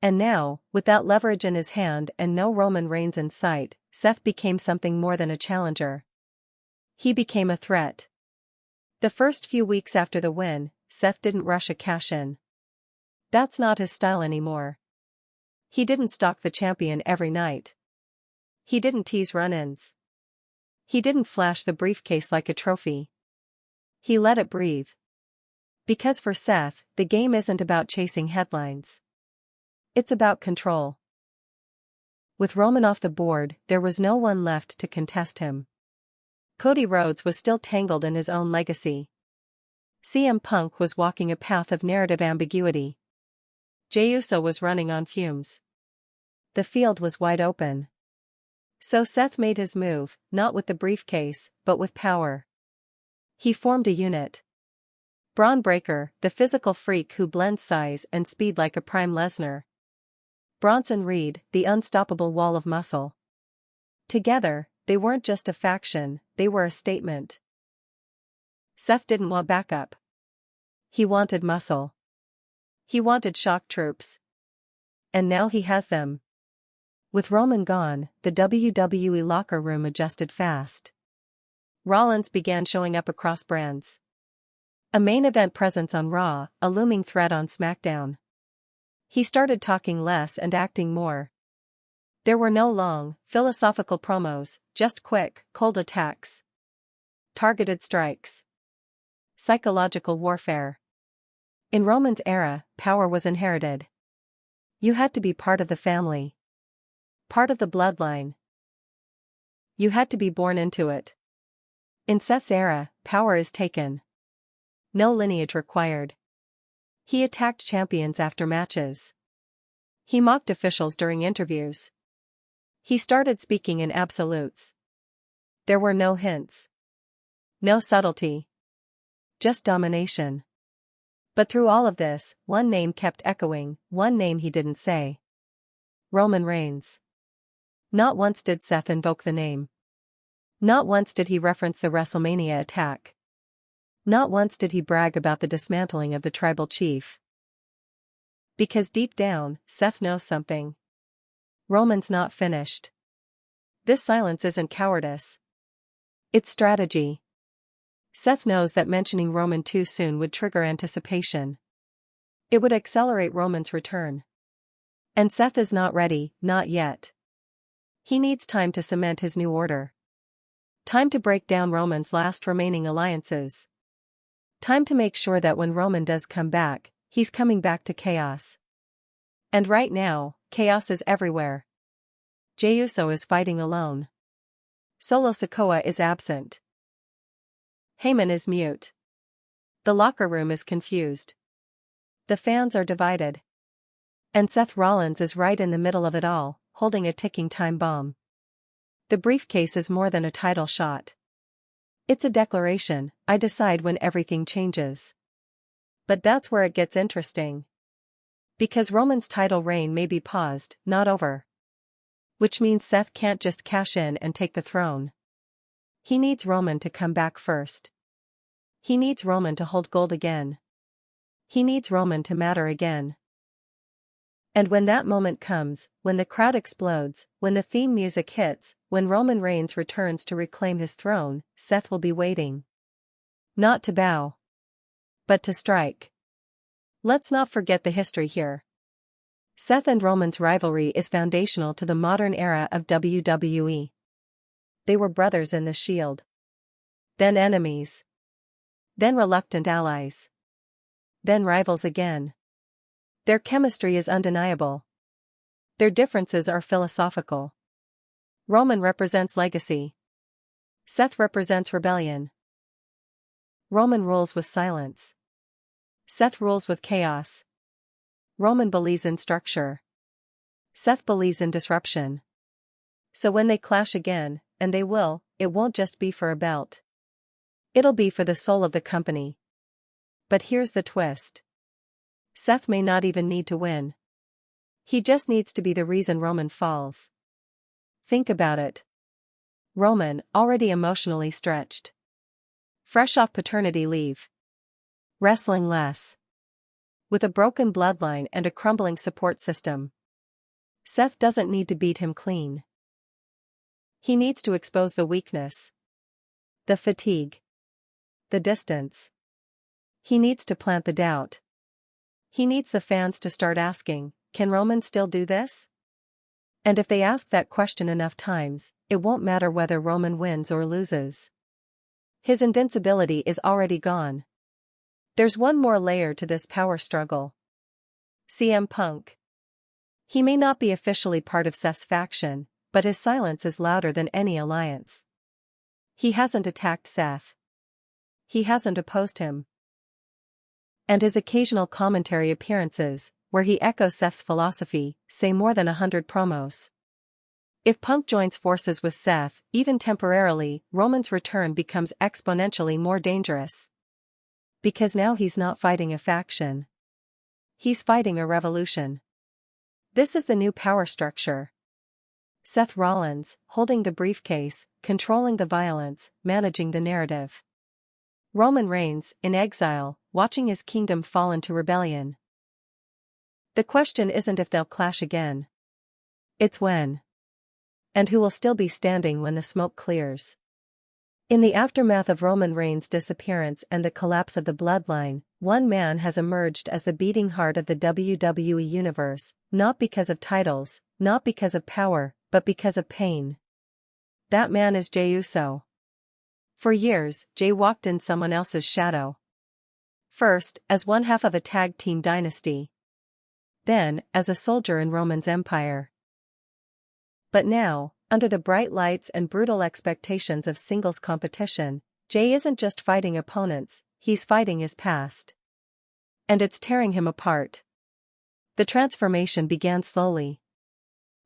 A: And now, with that leverage in his hand and no Roman Reigns in sight, Seth became something more than a challenger. He became a threat. The first few weeks after the win, Seth didn't rush a cash-in. That's not his style anymore. He didn't stalk the champion every night. He didn't tease run-ins. He didn't flash the briefcase like a trophy. He let it breathe. Because for Seth, the game isn't about chasing headlines. It's about control. With Roman off the board, there was no one left to contest him. Cody Rhodes was still tangled in his own legacy. CM Punk was walking a path of narrative ambiguity. Jey Uso was running on fumes. The field was wide open. So Seth made his move, not with the briefcase, but with power. He formed a unit. Braun Breaker, the physical freak who blends size and speed like a prime Lesnar. Bronson Reed, the unstoppable wall of muscle. Together, they weren't just a faction, they were a statement. Seth didn't want backup. He wanted muscle. He wanted shock troops. And now he has them. With Roman gone, the WWE locker room adjusted fast. Rollins began showing up across brands. A main event presence on Raw, a looming threat on Smackdown. He started talking less and acting more. There were no long, philosophical promos, just quick, cold attacks. Targeted strikes. Psychological warfare. In Roman's era, power was inherited. You had to be part of the family. Part of the bloodline. You had to be born into it. In Seth's era, power is taken. No lineage required. He attacked champions after matches. He mocked officials during interviews. He started speaking in absolutes. There were no hints. No subtlety. Just domination. But through all of this, one name kept echoing, one name he didn't say. Roman Reigns. Not once did Seth invoke the name. Not once did he reference the WrestleMania attack. Not once did he brag about the dismantling of the tribal chief. Because deep down, Seth knows something. Roman's not finished. This silence isn't cowardice. It's strategy. Seth knows that mentioning Roman too soon would trigger anticipation. It would accelerate Roman's return. And Seth is not ready, not yet. He needs time to cement his new order. Time to break down Roman's last remaining alliances. Time to make sure that when Roman does come back, he's coming back to chaos. And right now, chaos is everywhere. Jey Uso is fighting alone. Solo Sikoa is absent. Heyman is mute. The locker room is confused. The fans are divided. And Seth Rollins is right in the middle of it all, holding a ticking time bomb. The briefcase is more than a title shot. It's a declaration, I decide when everything changes. But that's where it gets interesting. Because Roman's title reign may be paused, not over. Which means Seth can't just cash in and take the throne. He needs Roman to come back first. He needs Roman to hold gold again. He needs Roman to matter again. And when that moment comes, when the crowd explodes, when the theme music hits, when Roman Reigns returns to reclaim his throne, Seth will be waiting. Not to bow, but to strike. Let's not forget the history here. Seth and Roman's rivalry is foundational to the modern era of WWE. They were brothers in the Shield. Then enemies. Then reluctant allies. Then rivals again. Their chemistry is undeniable. Their differences are philosophical. Roman represents legacy. Seth represents rebellion. Roman rules with silence. Seth rules with chaos. Roman believes in structure. Seth believes in disruption. So when they clash again, and they will, it won't just be for a belt. It'll be for the soul of the company. But here's the twist. Seth may not even need to win. He just needs to be the reason Roman falls. Think about it. Roman, already emotionally stretched. Fresh off paternity leave. Wrestling less. With a broken bloodline and a crumbling support system. Seth doesn't need to beat him clean. He needs to expose the weakness. The fatigue. The distance. He needs to plant the doubt. He needs the fans to start asking, can Roman still do this? And if they ask that question enough times, it won't matter whether Roman wins or loses. His invincibility is already gone. There's one more layer to this power struggle. CM Punk. He may not be officially part of Seth's faction, but his silence is louder than any alliance. He hasn't attacked Seth. He hasn't opposed him. And his occasional commentary appearances, where he echoes Seth's philosophy, say more than 100 promos. If Punk joins forces with Seth, even temporarily, Roman's return becomes exponentially more dangerous. Because now he's not fighting a faction. He's fighting a revolution. This is the new power structure. Seth Rollins, holding the briefcase, controlling the violence, managing the narrative. Roman Reigns, in exile, watching his kingdom fall into rebellion. The question isn't if they'll clash again. It's when. And who will still be standing when the smoke clears. In the aftermath of Roman Reigns' disappearance and the collapse of the bloodline, one man has emerged as the beating heart of the WWE universe, not because of titles, not because of power, but because of pain. That man is Jey Uso. For years, Jey walked in someone else's shadow. First, as one half of a tag team dynasty. Then, as a soldier in Roman's empire. But now, under the bright lights and brutal expectations of singles competition, Jey isn't just fighting opponents, he's fighting his past. And it's tearing him apart. The transformation began slowly.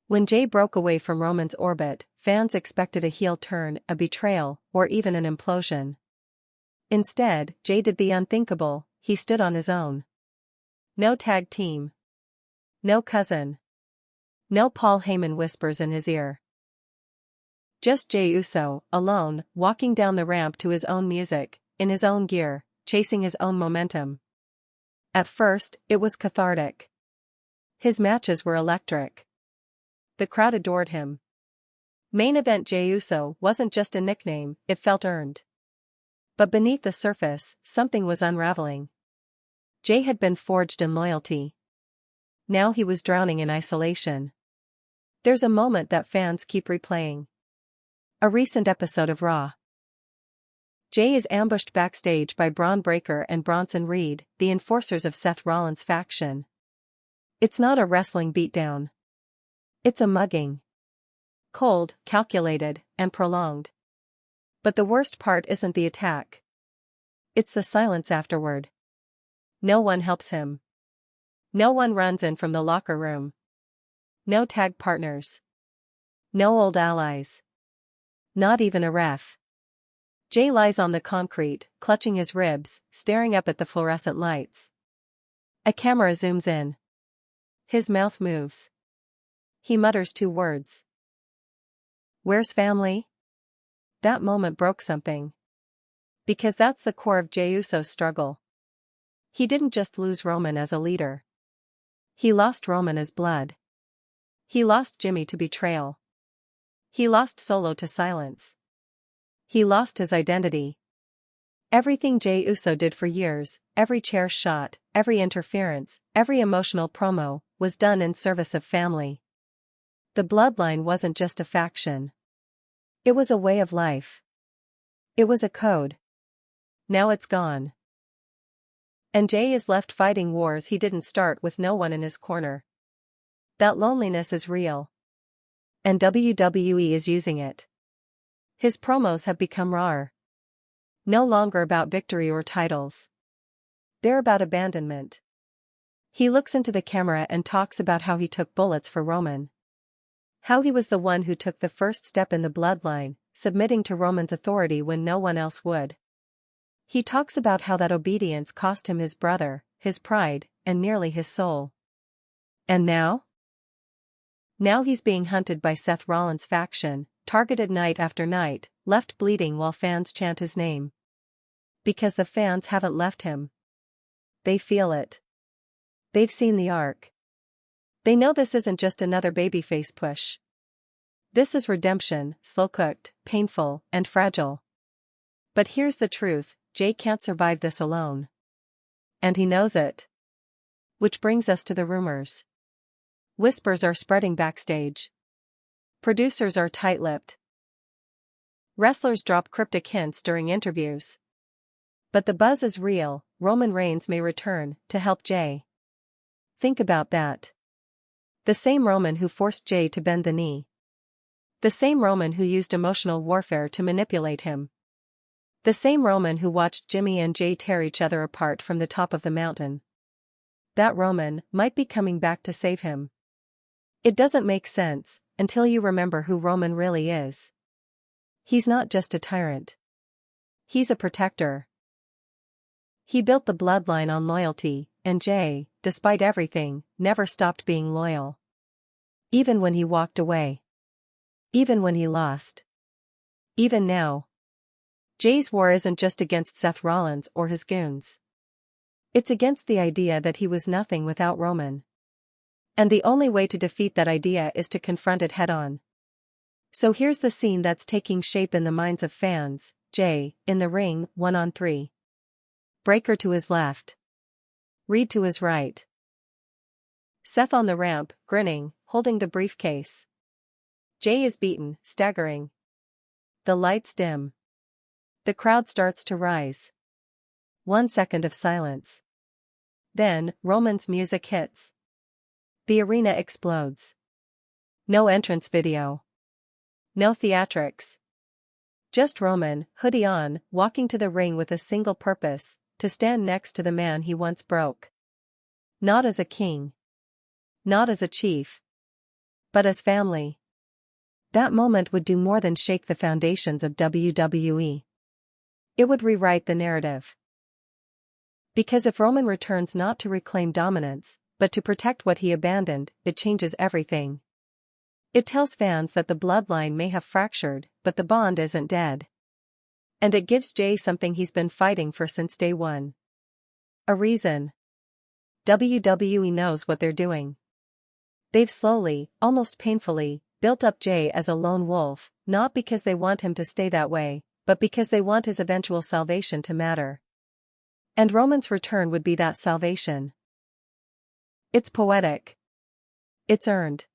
A: When Jey broke away from Roman's orbit, fans expected a heel turn, a betrayal, or even an implosion. Instead, Jey did the unthinkable, he stood on his own. No tag team. No cousin. No Paul Heyman whispers in his ear. Just Jey Uso, alone, walking down the ramp to his own music, in his own gear, chasing his own momentum. At first, it was cathartic. His matches were electric. The crowd adored him. Main Event Jey Uso wasn't just a nickname, it felt earned. But beneath the surface, something was unraveling. Jey had been forged in loyalty. Now he was drowning in isolation. There's a moment that fans keep replaying. A recent episode of Raw. Jey is ambushed backstage by Braun Breaker and Bronson Reed, the enforcers of Seth Rollins' faction. It's not a wrestling beatdown. It's a mugging. Cold, calculated, and prolonged. But the worst part isn't the attack. It's the silence afterward. No one helps him. No one runs in from the locker room. No tag partners. No old allies. Not even a ref. Jey lies on the concrete, clutching his ribs, staring up at the fluorescent lights. A camera zooms in. His mouth moves. He mutters 2 words. Where's family? That moment broke something. Because that's the core of Jey Uso's struggle. He didn't just lose Roman as a leader. He lost Roman as blood. He lost Jimmy to betrayal. He lost Solo to silence. He lost his identity. Everything Jey Uso did for years, every chair shot, every interference, every emotional promo, was done in service of family. The bloodline wasn't just a faction. It was a way of life. It was a code. Now it's gone. And Jey is left fighting wars he didn't start with no one in his corner. That loneliness is real. And WWE is using it. His promos have become raw. No longer about victory or titles. They're about abandonment. He looks into the camera and talks about how he took bullets for Roman. How he was the one who took the first step in the bloodline, submitting to Roman's authority when no one else would. He talks about how that obedience cost him his brother, his pride, and nearly his soul. And now? Now he's being hunted by Seth Rollins' faction, targeted night after night, left bleeding while fans chant his name. Because the fans haven't left him. They feel it. They've seen the arc. They know this isn't just another babyface push. This is redemption, slow-cooked, painful, and fragile. But here's the truth, Jey can't survive this alone. And he knows it. Which brings us to the rumors. Whispers are spreading backstage. Producers are tight-lipped. Wrestlers drop cryptic hints during interviews. But the buzz is real, Roman Reigns may return to help Jey. Think about that. The same Roman who forced Jey to bend the knee. The same Roman who used emotional warfare to manipulate him. The same Roman who watched Jimmy and Jey tear each other apart from the top of the mountain. That Roman might be coming back to save him. It doesn't make sense, until you remember who Roman really is. He's not just a tyrant. He's a protector. He built the bloodline on loyalty, and Jey, despite everything, never stopped being loyal. Even when he walked away. Even when he lost. Even now. Jey's war isn't just against Seth Rollins or his goons. It's against the idea that he was nothing without Roman. And the only way to defeat that idea is to confront it head-on. So here's the scene that's taking shape in the minds of fans: Jey, in the ring, 1-on-3. Breaker to his left. Reed to his right. Seth on the ramp, grinning, holding the briefcase. Jey is beaten, staggering. The lights dim. The crowd starts to rise. 1 second of silence. Then, Roman's music hits. The arena explodes. No entrance video. No theatrics. Just Roman, hoodie on, walking to the ring with a single purpose: to stand next to the man he once broke. Not as a king. Not as a chief. But as family. That moment would do more than shake the foundations of WWE. It would rewrite the narrative. Because if Roman returns not to reclaim dominance, but to protect what he abandoned, it changes everything. It tells fans that the bloodline may have fractured, but the bond isn't dead. And it gives Jey something he's been fighting for since day one. A reason. WWE knows what they're doing. They've slowly, almost painfully, built up Jey as a lone wolf, not because they want him to stay that way, but because they want his eventual salvation to matter. And Roman's return would be that salvation. It's poetic. It's earned.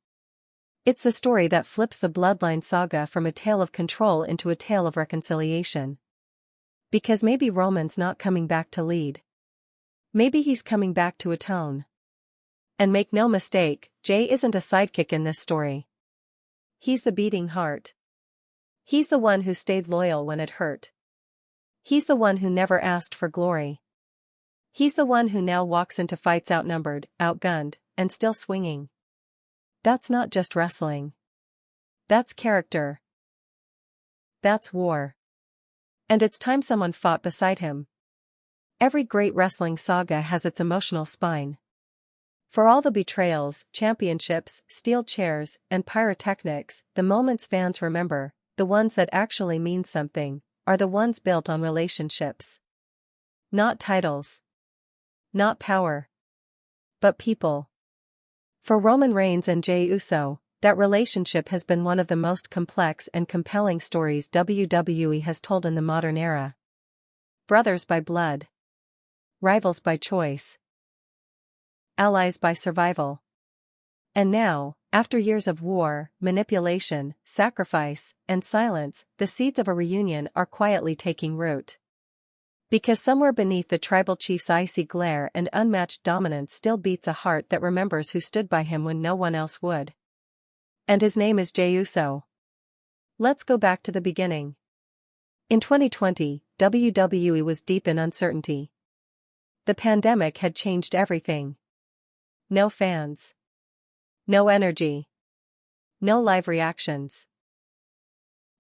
A: It's the story that flips the bloodline saga from a tale of control into a tale of reconciliation. Because maybe Roman's not coming back to lead. Maybe he's coming back to atone. And make no mistake, Jey isn't a sidekick in this story. He's the beating heart. He's the one who stayed loyal when it hurt. He's the one who never asked for glory. He's the one who now walks into fights outnumbered, outgunned, and still swinging. That's not just wrestling. That's character. That's war. And it's time someone fought beside him. Every great wrestling saga has its emotional spine. For all the betrayals, championships, steel chairs, and pyrotechnics, the moments fans remember, the ones that actually mean something, are the ones built on relationships. Not titles. Not power, but people. For Roman Reigns and Jey Uso, that relationship has been one of the most complex and compelling stories WWE has told in the modern era. Brothers by blood. Rivals by choice. Allies by survival. And now, after years of war, manipulation, sacrifice, and silence, the seeds of a reunion are quietly taking root. Because somewhere beneath the tribal chief's icy glare and unmatched dominance still beats a heart that remembers who stood by him when no one else would. And his name is Jey Uso. Let's go back to the beginning. In 2020, WWE was deep in uncertainty. The pandemic had changed everything. No fans. No energy. No live reactions.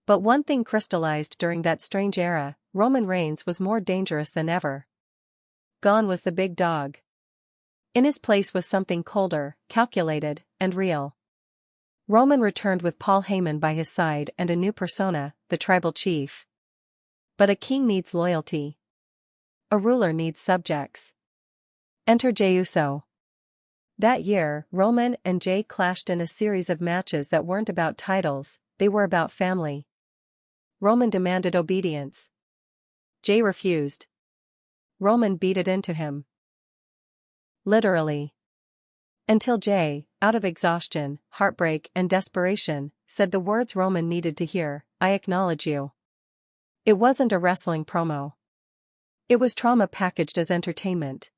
A: But one thing crystallized during that strange era: Roman Reigns was more dangerous than ever. Gone was the big dog. In his place was something colder, calculated, and real. Roman returned with Paul Heyman by his side and a new persona, the tribal chief. But a king needs loyalty. A ruler needs subjects. Enter Jey Uso. That year, Roman and Jey clashed in a series of matches that weren't about titles, they were about family. Roman demanded obedience. Jey refused. Roman beat it into him. Literally. Until Jey, out of exhaustion, heartbreak, and desperation, said the words Roman needed to hear: "I acknowledge you." It wasn't a wrestling promo. It was trauma packaged as entertainment.